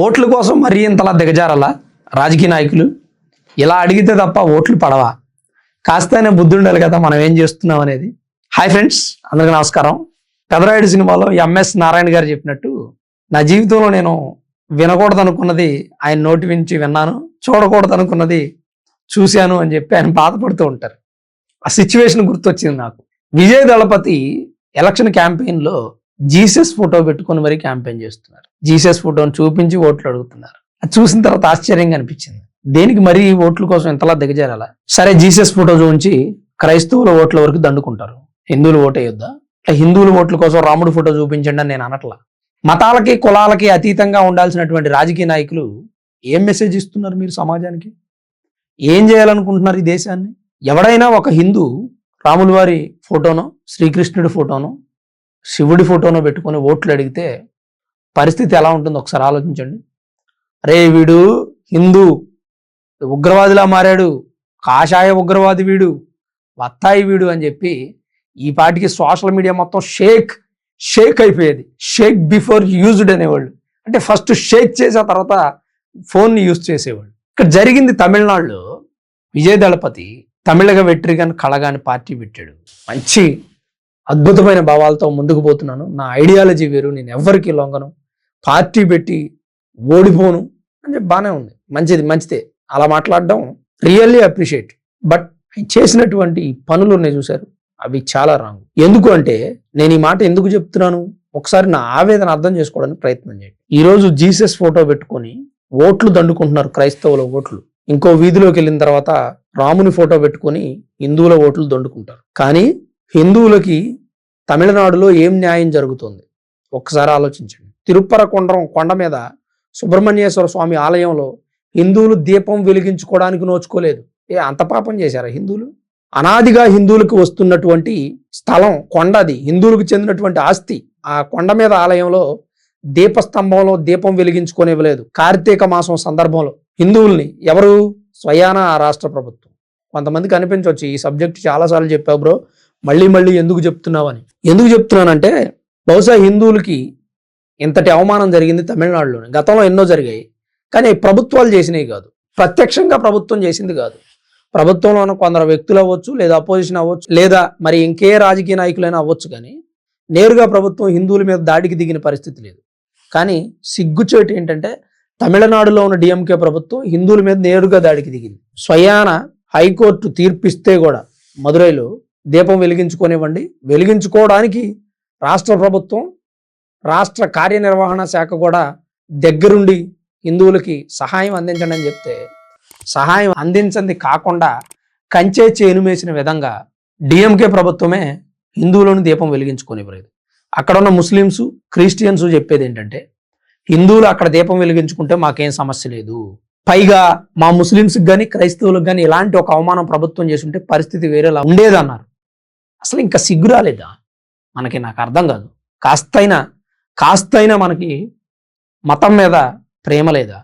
ఓట్ల కోసం మరీ ఇంతలా దిగజారాలా రాజకీయ నాయకులు? ఇలా అడిగితే తప్ప ఓట్లు పడవా? కాస్తైనా బుద్ధి ఉండాలి కదా మనం ఏం చేస్తున్నాం అనేది. హాయ్ ఫ్రెండ్స్, అందరికీ నమస్కారం. పెదరాయుడు సినిమాలో ఎంఎస్ నారాయణ గారు చెప్పినట్టు నా జీవితంలో నేను వినకూడదు అనుకున్నది ఆయన నోటి నుంచి విన్నాను, చూడకూడదు అనుకున్నది చూశాను అని చెప్పి ఆయన బాధపడుతూ ఉంటారు. ఆ సిచ్యువేషన్ గుర్తొచ్చింది నాకు. విజయ్ దళపతి ఎలక్షన్ క్యాంపెయిన్లో జీసస్ ఫోటో పెట్టుకొని మరీ క్యాంపెయిన్ చేస్తున్నారు. జీసస్ ఫోటోని చూపించి ఓట్లు అడుగుతున్నారు. అది చూసిన తర్వాత ఆశ్చర్యంగా అనిపించింది. దేనికి మరీ ఓట్ల కోసం ఇంతలా దిగజారాలా? సరే, జీసస్ ఫోటో చూపించి క్రైస్తవుల ఓట్ల వరకు దండుకుంటారు. హిందువులు ఓటేయొద్దా? హిందువుల ఓట్ల కోసం రాముడు ఫోటో చూపించండి అని నేను అనట్లా. మతాలకి కులాలకి అతీతంగా ఉండాల్సినటువంటి రాజకీయ నాయకులు ఏం మెసేజ్ ఇస్తున్నారు మీరు సమాజానికి? ఏం చేయాలనుకుంటున్నారు ఈ దేశాన్ని? ఎవడైనా ఒక హిందూ రాముల వారి ఫోటోనో, శ్రీకృష్ణుడి ఫోటోనో, శివుడి ఫోటోనో పెట్టుకొని ఓట్లు అడిగితే పరిస్థితి ఎలా ఉంటుందో ఒకసారి ఆలోచించండి. రే, వీడు హిందూ ఉగ్రవాదిలా మారాడు, కాషాయ ఉగ్రవాది వీడు, వత్తాయి వీడు అని చెప్పి ఈ పాటికి సోషల్ మీడియా మొత్తం షేక్ అయిపోయేది. షేక్ బిఫోర్ యూజ్డ్ అనేవాళ్ళు. అంటే ఫస్ట్ షేక్ చేసి ఆ తర్వాత ఫోన్ని యూజ్ చేసేవాళ్ళు. ఇక్కడ జరిగింది తమిళనాడులో విజయ్ దళపతి తమిళగ వెట్రిగన్ కళగాని పార్టీ పెట్టాడు. మంచి అద్భుతమైన భావాలతో ముందుకు పోతున్నాను, నా ఐడియాలజీ వేరు, నేను ఎవరికి లొంగను, పార్టీ పెట్టి ఓడిపోను అని చెప్పి బాగానే ఉంది. మంచిదే అలా మాట్లాడడం రియల్లీ అప్రిషియేట్. బట్ చేసినటువంటి పనులు ఉన్నాయి చూశారు, అవి చాలా రాంగ్. ఎందుకు అంటే నేను ఈ మాట ఎందుకు చెప్తున్నాను, ఒకసారి నా ఆవేదన అర్థం చేసుకోవడానికి ప్రయత్నం చేయండి. ఈరోజు జీసస్ ఫోటో పెట్టుకొని ఓట్లు దండుకుంటున్నారు, క్రైస్తవుల ఓట్లు. ఇంకో వీధిలోకి వెళ్ళిన తర్వాత రాముని ఫోటో పెట్టుకొని హిందువుల ఓట్లు దండుకుంటారు. కానీ హిందువులకి తమిళనాడులో ఏం న్యాయం జరుగుతుంది ఒక్కసారి ఆలోచించండి. తిరుప్పరకొండరం కొండ మీద సుబ్రహ్మణ్యేశ్వర స్వామి ఆలయంలో హిందువులు దీపం వెలిగించుకోవడానికి నోచుకోలేదు. అంత పాపం చేశారా హిందువులు? అనాదిగా హిందువులకు వస్తున్నటువంటి స్థలం కొండ, అది హిందువులకు చెందినటువంటి ఆస్తి. ఆ కొండ మీద ఆలయంలో దీపస్తంభంలో దీపం వెలిగించుకోనివ్వలేదు. కార్తీక మాసం సందర్భంలో హిందువుల్ని ఎవరు? స్వయాన ఆ రాష్ట్ర ప్రభుత్వం. కొంతమందికి అనిపించవచ్చు ఈ సబ్జెక్ట్ చాలాసార్లు చెప్పావు బ్రో, మళ్ళీ ఎందుకు చెప్తున్నావని. ఎందుకు చెప్తున్నానంటే బహుశా హిందువులకి ఇంతటి అవమానం జరిగింది తమిళనాడులోనే. గతంలో ఎన్నో జరిగాయి, కానీ ప్రభుత్వాలు చేసినవి కాదు, ప్రత్యక్షంగా ప్రభుత్వం చేసింది కాదు. ప్రభుత్వంలో కొందరు వ్యక్తులు అవ్వచ్చు, లేదా అపోజిషన్ అవ్వచ్చు, లేదా మరి ఇంకే రాజకీయ నాయకులైనా అవ్వచ్చు, కానీ నేరుగా ప్రభుత్వం హిందువుల మీద దాడికి దిగిన పరిస్థితి లేదు. కానీ సిగ్గుచేటు ఏంటంటే తమిళనాడులో ఉన్న డిఎంకే ప్రభుత్వం హిందువుల మీద నేరుగా దాడికి దిగింది. స్వయాన హైకోర్టు తీర్పిస్తే కూడా మదురైలో దీపం వెలిగించుకోనివ్వండి, వెలిగించుకోవడానికి రాష్ట్ర ప్రభుత్వం, రాష్ట్ర కార్యనిర్వహణ శాఖ కూడా దగ్గరుండి హిందువులకి సహాయం అందించండి అని చెప్తే సహాయం అందించింది కాకుండా కంచే చేనుమేసిన విధంగా డిఎంకే ప్రభుత్వమే హిందువులను దీపం వెలిగించుకోనివ్వలేదు. అక్కడ ఉన్న ముస్లిమ్స్, క్రిస్టియన్స్ చెప్పేది ఏంటంటే హిందువులు అక్కడ దీపం వెలిగించుకుంటే మాకేం సమస్య లేదు, పైగా మా ముస్లిమ్స్కి కానీ క్రైస్తవులకు కానీ ఇలాంటి ఒక అవమానం ప్రభుత్వం చేస్తుంటే పరిస్థితి వేరేలా ఉండేదన్నారు. అసలు ఇంకా సిగ్గు రాలేదా మనకి? నాకు అర్థం కాదు. కాస్తైనా మనకి మతం మీద ప్రేమ లేదా?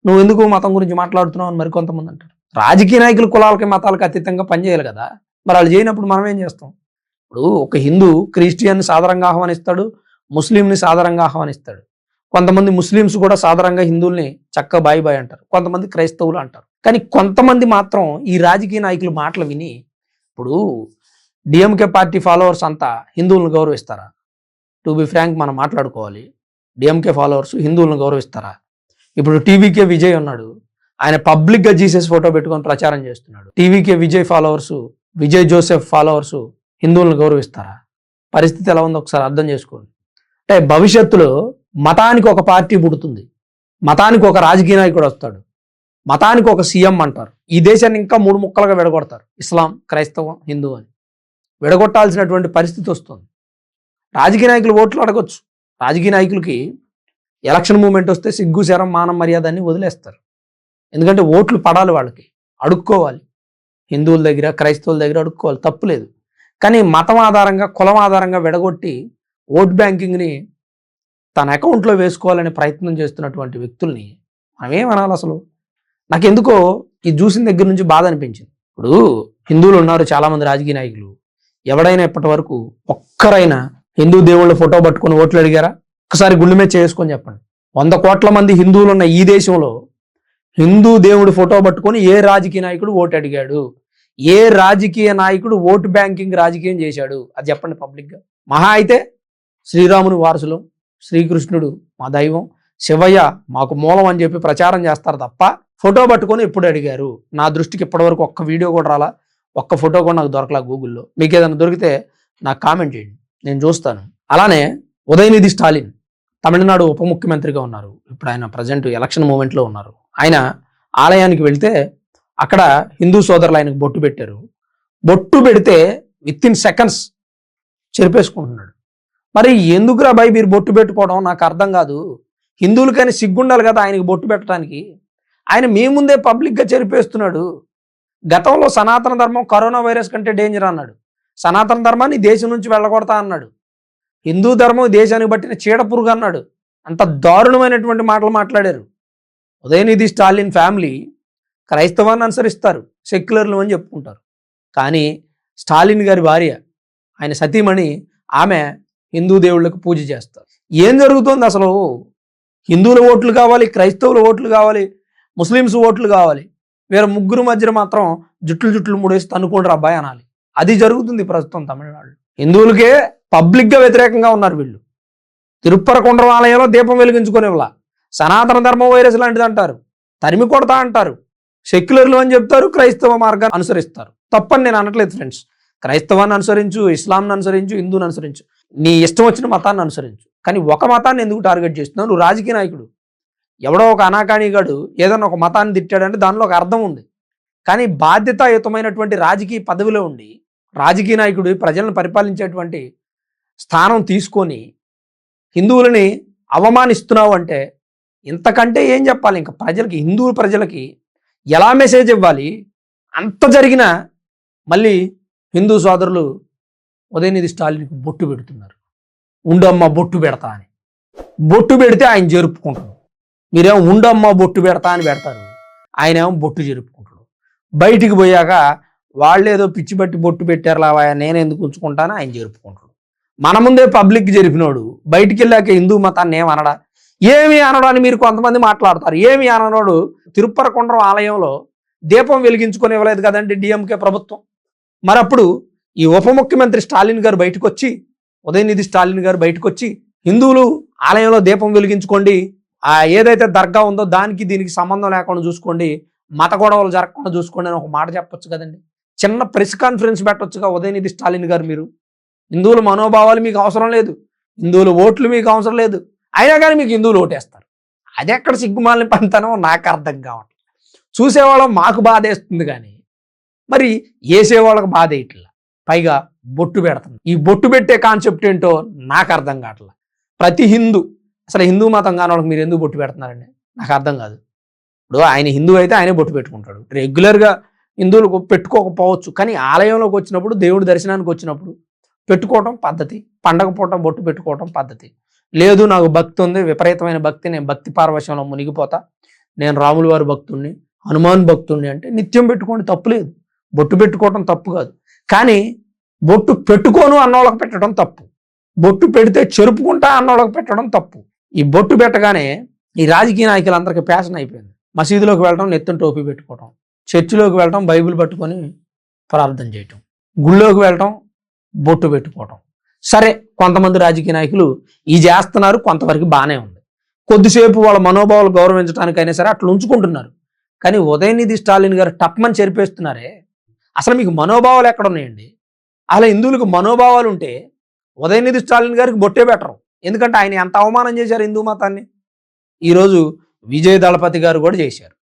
నువ్వు ఎందుకు మతం గురించి మాట్లాడుతున్నావు అని మరికొంతమంది అంటారు. రాజకీయ నాయకులు కులాలకి మతాలకు అతీతంగా పనిచేయాలి కదా, మరి వాళ్ళు చేయనప్పుడు మనం ఏం చేస్తాం? ఇప్పుడు ఒక హిందూ క్రిస్టియన్ని సాధారణంగా ఆహ్వానిస్తాడు, ముస్లింని సాధారణంగా ఆహ్వానిస్తాడు. కొంతమంది ముస్లిమ్స్ కూడా సాధారణంగా హిందువుల్ని చక్కగా బాయ్ అంటారు, కొంతమంది క్రైస్తవులు అంటారు. కానీ కొంతమంది మాత్రం ఈ రాజకీయ నాయకుల మాటలు విని, ఇప్పుడు డిఎంకే పార్టీ ఫాలోవర్స్ అంతా హిందువులను గౌరవిస్తారా? టు బి ఫ్రాంక్ మనం మాట్లాడుకోవాలి, డిఎంకే ఫాలోవర్స్ హిందువులను గౌరవిస్తారా? ఇప్పుడు టీవీకే విజయ్ ఉన్నాడు, ఆయన పబ్లిక్గా జీసస్ ఫోటో పెట్టుకొని ప్రచారం చేస్తున్నాడు. TVK Vijay followers, Vijay Joseph followers హిందువులను గౌరవిస్తారా? పరిస్థితి ఎలా ఉందో ఒకసారి అర్థం చేసుకోండి. అంటే భవిష్యత్తులో మతానికి ఒక పార్టీ పుడుతుంది, మతానికి ఒక రాజకీయ నాయకుడు వస్తాడు, మతానికి ఒక సీఎం అంటారు. ఈ దేశాన్ని ఇంకా 3 ముక్కలుగా విడగొడతారు, ఇస్లాం, క్రైస్తవం, హిందూ అని విడగొట్టాల్సినటువంటి పరిస్థితి వస్తుంది. రాజకీయ నాయకులు ఓట్లు అడగొచ్చు, రాజకీయ నాయకులకి ఎలక్షన్ మూమెంట్ వస్తే సిగ్గు, శరం, మానం, మర్యాద అన్ని వదిలేస్తారు. ఎందుకంటే ఓట్లు పడాలి, వాళ్ళకి అడుక్కోవాలి, హిందువుల దగ్గర క్రైస్తవుల దగ్గర అడుక్కోవాలి, తప్పులేదు. కానీ మతం ఆధారంగా, కులం ఆధారంగా విడగొట్టి ఓట్ బ్యాంకింగ్ని తన అకౌంట్లో వేసుకోవాలనే ప్రయత్నం చేస్తున్నటువంటి వ్యక్తుల్ని మనం ఏమనాలి అసలు? నాకెందుకో ఇది చూసిన దగ్గర నుంచి బాధ అనిపించింది. ఇప్పుడు హిందువులు ఉన్నారు చాలామంది రాజకీయ నాయకులు, ఎవడైనా ఇప్పటి వరకు ఒక్కరైనా హిందూ దేవుళ్ళ ఫోటో పట్టుకొని ఓట్లు అడిగారా? ఒకసారి గుండె మీద చేసుకొని చెప్పండి. 100 కోట్ల మంది హిందువులు ఉన్న ఈ దేశంలో హిందూ దేవుడి ఫోటో పట్టుకొని ఏ రాజకీయ నాయకుడు ఓటు అడిగాడు? ఏ రాజకీయ నాయకుడు ఓటు బ్యాంకింగ్ రాజకీయం చేశాడు? అది చెప్పండి పబ్లిక్గా. మహా అయితే శ్రీరాముని వారసులం, శ్రీకృష్ణుడు మా దైవం, శివయ్య మాకు మూలం అని చెప్పి ప్రచారం చేస్తారు తప్ప ఫోటో పట్టుకొని ఎప్పుడు అడిగారు? నా దృష్టికి ఇప్పటివరకు ఒక్క వీడియో కూడా రాలా, ఒక్క ఫోటో కూడా నాకు దొరకలా గూగుల్లో. మీకు ఏదైనా దొరికితే నాకు కామెంట్ చేయండి, నేను చూస్తాను. అలానే ఉదయనిధి స్టాలిన్ తమిళనాడు ఉప ముఖ్యమంత్రిగా ఉన్నారు. ఇప్పుడు ఆయన ప్రజెంట్ ఎలక్షన్ మూమెంట్లో ఉన్నారు. ఆయన ఆలయానికి వెళ్తే అక్కడ హిందూ సోదరులు ఆయనకు బొట్టు పెట్టారు. బొట్టు పెడితే విత్ ఇన్ సెకండ్స్ చెరిపేసుకుంటున్నాడు. మరి ఎందుకురా భయ్ మీరు బొట్టు పెట్టుకోవడం నాకు అర్థం కాదు. హిందువులకని సిగ్గుండాలి కదా ఆయనకి బొట్టు పెట్టడానికి. ఆయన మీ ముందే పబ్లిక్గా చెరిపేస్తున్నాడు. గతంలో సనాతన ధర్మం కరోనా వైరస్ కంటే డేంజర్ అన్నాడు. సనాతన ధర్మాన్ని దేశం నుంచి వెళ్ళగొడతా అన్నాడు. హిందూ ధర్మం దేశానికి బట్టిన చీడపురుగు అన్నాడు. అంత దారుణమైనటువంటి మాటలు మాట్లాడారు. ఉదయనిధి స్టాలిన్ ఫ్యామిలీ క్రైస్తవాన్ని అనుసరిస్తారు, సెక్యులర్లు అని చెప్పుకుంటారు. కానీ స్టాలిన్ గారి భార్య, ఆయన సతీమణి, ఆమె హిందూ దేవుళ్ళకు పూజ చేస్తారు. ఏం జరుగుతుంది అసలు? హిందువుల ఓట్లు కావాలి, క్రైస్తవుల ఓట్లు కావాలి, ముస్లిమ్స్ ఓట్లు కావాలి. వీరు ముగ్గురు మధ్య మాత్రం జుట్లు ముడేసి తన్నుకుంటారు అబ్బాయి అనాలి. అది జరుగుతుంది ప్రస్తుతం తమిళనాడు. హిందువులకే పబ్లిక్గా వ్యతిరేకంగా ఉన్నారు వీళ్ళు. తిరుప్పరకుండ్రం ఆలయంలో దీపం వెలిగించుకునేవలా సనాతన ధర్మం వైరస్ లాంటిది అంటారు, తరిమి కొడతా అంటారు, సెక్యులర్లు అని చెప్తారు, క్రైస్తవ మార్గాన్ని అనుసరిస్తారు. తప్పని నేను అనట్లేదు ఫ్రెండ్స్. క్రైస్తవాన్ని అనుసరించు, ఇస్లాంని అనుసరించు, హిందూని అనుసరించు, నీ ఇష్టం వచ్చిన మతాన్ని అనుసరించు. కానీ ఒక మతాన్ని ఎందుకు టార్గెట్ చేస్తున్నావు? నువ్వు రాజకీయ నాయకుడు. ఎవడో ఒక అనాకాణిగాడు ఏదన్నా ఒక మతాన్ని తిట్టాడంటే దానిలో ఒక అర్థం ఉంది. కానీ బాధ్యతాయుతమైనటువంటి రాజకీయ పదవిలో ఉండి రాజకీయ నాయకుడు ప్రజలను పరిపాలించేటువంటి స్థానం తీసుకొని హిందువులని అవమానిస్తున్నావు అంటే ఇంతకంటే ఏం చెప్పాలి? ఇంకా ప్రజలకి, హిందూ ప్రజలకి ఎలా మెసేజ్ ఇవ్వాలి? అంత జరిగినా మళ్ళీ హిందూ సోదరులు ఉదయనిధి స్టాలిన్కి బొట్టు పెడుతున్నారు. ఉండమ్మ బొట్టు పెడతా అని. బొట్టు పెడితే ఆయన జరుపుకుంటారు. మీరేమో ఉండమ్మ బొట్టు పెడతా అని పెడతారు, ఆయన ఏమో బొట్టు జరుపుకుంటాడు. బయటికి పోయాక వాళ్ళేదో పిచ్చి బట్టి బొట్టు పెట్టారు లావా, నేను ఎందుకు ఉంచుకుంటాను, ఆయన జరుపుకుంటాడు. మన ముందే పబ్లిక్ జరిపినోడు బయటికి వెళ్ళాక హిందూ మతాన్ని ఏమనడా? ఏమి అనడాన్ని మీరు కొంతమంది మాట్లాడతారు. ఏమి అననోడు తిరుప్పరకుండ్రం ఆలయంలో దీపం వెలిగించుకొని ఇవ్వలేదు కదండి డిఎంకే ప్రభుత్వం. మరప్పుడు ఈ ఉప ముఖ్యమంత్రి స్టాలిన్ గారు బయటకు వచ్చి, ఉదయనిధి స్టాలిన్ గారు బయటకు వచ్చి, హిందువులు ఆలయంలో దీపం వెలిగించుకోండి, ఏదైతే దర్గా ఉందో దానికి దీనికి సంబంధం లేకుండా చూసుకోండి, మత గొడవలు జరగకుండా చూసుకోండి అని ఒక మాట చెప్పొచ్చు కదండి. చిన్న ప్రెస్ కాన్ఫరెన్స్ పెట్టొచ్చుగా ఉదయనిధి స్టాలిన్ గారు. మీరు హిందువుల మనోభావాలు మీకు అవసరం లేదు, హిందువుల ఓట్లు మీకు అవసరం లేదు, అయినా కానీ మీకు హిందువులు ఓటేస్తారు. అది ఎక్కడ సిగ్గుమాలిన పంతనో నాకు అర్థం కావట్లేదు. చూసేవాళ్ళం మాకు బాధ వేస్తుంది కానీ మరి వేసేవాళ్ళకి బాధ వేయట్లా. పైగా బొట్టు పెడతాం. ఈ బొట్టు పెట్టే కాన్సెప్ట్ ఏంటో నాకు అర్థం కావట్లా. ప్రతి హిందూ, అసలు హిందూ మతం కాని వాళ్ళకి మీరు ఎందుకు బొట్టు పెడుతున్నారండి? నాకు అర్థం కాదు. ఇప్పుడు ఆయన హిందూ అయితే ఆయనే బొట్టు పెట్టుకుంటాడు. రెగ్యులర్గా హిందువులకు పెట్టుకోకపోవచ్చు, కానీ ఆలయంలోకి వచ్చినప్పుడు, దేవుడి దర్శనానికి వచ్చినప్పుడు పెట్టుకోవటం పద్ధతి. పండగ పూట బొట్టు పెట్టుకోవటం పద్ధతి. లేదు నాకు భక్తి ఉంది, విపరీతమైన భక్తి, నేను భక్తి పారవశ్యంలో మునిగిపోతా, నేను రాముల వారి భక్తుడిని, హనుమాన్ భక్తుడిని అంటే నిత్యం పెట్టుకోండి, తప్పులేదు. బొట్టు పెట్టుకోవటం తప్పు కాదు. కానీ బొట్టు పెట్టుకోను అన్నోళ్ళకి పెట్టడం తప్పు. బొట్టు పెడితే చెరుపుకుంటా అన్నోళ్ళకి పెట్టడం తప్పు. ఈ బొట్టు పెట్టగానే ఈ రాజకీయ నాయకులందరికీ ఫ్యాషన్ అయిపోయింది. మసీదులోకి వెళ్ళడం, నెత్తిన టోపీ పెట్టుకోవటం, చర్చిలోకి వెళ్ళటం, బైబిల్ పట్టుకొని ప్రార్థన చేయటం, గుళ్ళోకి వెళ్ళటం, బొట్టు పెట్టుకోవటం. సరే, కొంతమంది రాజకీయ నాయకులు ఈ చేస్తున్నారు, కొంతవరకు బాగానే ఉంది. కొద్దిసేపు వాళ్ళ మనోభావాలు గౌరవించడానికైనా సరే అట్లా ఉంచుకుంటున్నారు. కానీ ఉదయనిధి స్టాలిన్ గారు టప్మని చెరిపేస్తున్నారే. అసలు మీకు మనోభావాలు ఎక్కడ ఉన్నాయండి? అలా హిందువులకు మనోభావాలు ఉంటే ఉదయనిధి స్టాలిన్ గారికి బొట్టే పెట్టరు. ఎందుకంటే ఆయన ఎంత అవమానం చేశారు హిందూ మతాన్ని. ఈరోజు విజయ్ దళపతి గారు కూడా చేశారు.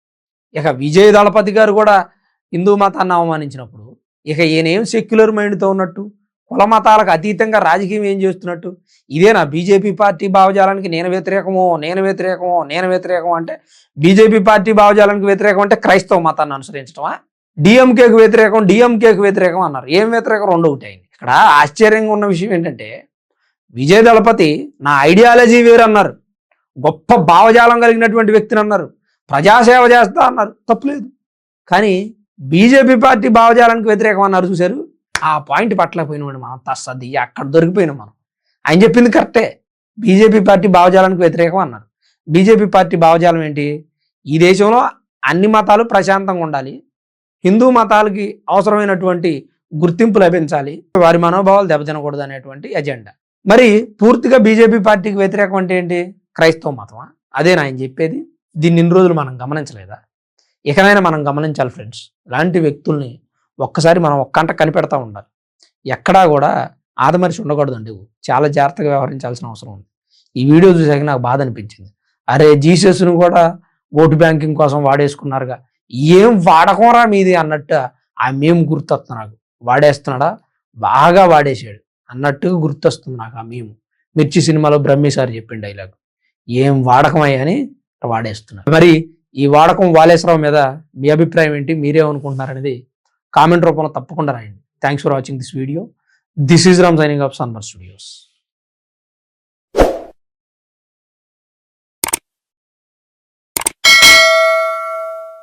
ఇక విజయ్ దళపతి గారు కూడా హిందూ మతాన్ని అవమానించినప్పుడు ఇక ఈయనేం సెక్యులర్ మైండ్తో ఉన్నట్టు, కుల మతాలకు అతీతంగా రాజకీయం ఏం చేస్తున్నట్టు? ఇదేనా బీజేపీ పార్టీ భావజాలానికి నేను వ్యతిరేకమో అంటే బీజేపీ పార్టీ భావజాలానికి వ్యతిరేకం అంటే క్రైస్తవ మతాన్ని అనుసరించడమా? డిఎంకేకు వ్యతిరేకం అన్నారు. ఏం వ్యతిరేకం? రెండు ఒకటి అయింది. ఇక్కడ ఆశ్చర్యంగా ఉన్న విషయం ఏంటంటే విజయ్ దళపతి నా ఐడియాలజీ వేరు అన్నారు, గొప్ప భావజాలం కలిగినటువంటి వ్యక్తిని అన్నారు, ప్రజాసేవ చేస్తా అన్నారు, తప్పులేదు. కానీ బీజేపీ పార్టీ భావజాలానికి వ్యతిరేకం అన్నారు. చూశారు, ఆ పాయింట్ పట్టలేకపోయినామండి మనం. తస్సది అక్కడ దొరికిపోయినాం మనం. ఆయన చెప్పింది కరెక్టే, బీజేపీ పార్టీ భావజాలానికి వ్యతిరేకం అన్నారు. బీజేపీ పార్టీ భావజాలం ఏంటి? ఈ దేశంలో అన్ని మతాలు ప్రశాంతంగా ఉండాలి, హిందూ మతాలకి అవసరమైనటువంటి గుర్తింపు లభించాలి, వారి మనోభావాలు దెబ్బతినకూడదు అనేటువంటి ఎజెండా. మరి పూర్తిగా బీజేపీ పార్టీకి వ్యతిరేకం అంటే ఏంటి? క్రైస్తవ మతమా? అదేనా ఆయన చెప్పేది? దీన్ని ఇన్ని రోజులు మనం గమనించలేదా? ఇకనైనా మనం గమనించాలి ఫ్రెండ్స్. ఇలాంటి వ్యక్తుల్ని ఒక్కసారి మనం ఒక్కంట కనిపెడతా ఉండాలి. ఎక్కడా కూడా ఆదమరిచి ఉండకూడదండి. చాలా జాగ్రత్తగా వ్యవహరించాల్సిన అవసరం ఉంది. ఈ వీడియో చూసాక నాకు బాధ అనిపించింది. అరే, జీసస్ను కూడా ఓటు బ్యాంకింగ్ కోసం వాడేసుకున్నారుగా, ఏం వాడకంరా మీది అన్నట్టు ఆ మేము గుర్తొస్తుంది నాకు. వాడేస్తున్నాడా? బాగా వాడేసాడు అన్నట్టుగా గుర్తొస్తుంది నాకు ఆ మేము. మిర్చి సినిమాలో బ్రహ్మి సార్ చెప్పిన డైలాగ్, ఏం వాడకమయ్యా అని వాడేస్తున్నారు. మరి ఈ వాడకం వాలేశ్వరరావు మీద మీ అభిప్రాయం ఏంటి? మీరేమనుకుంటున్నారు అనేది కామెంట్ రూపంలో తప్పకుండా రాయండి. Thanks for watching this video. This is Ram signing off సన్బర్ స్టూడియోస్.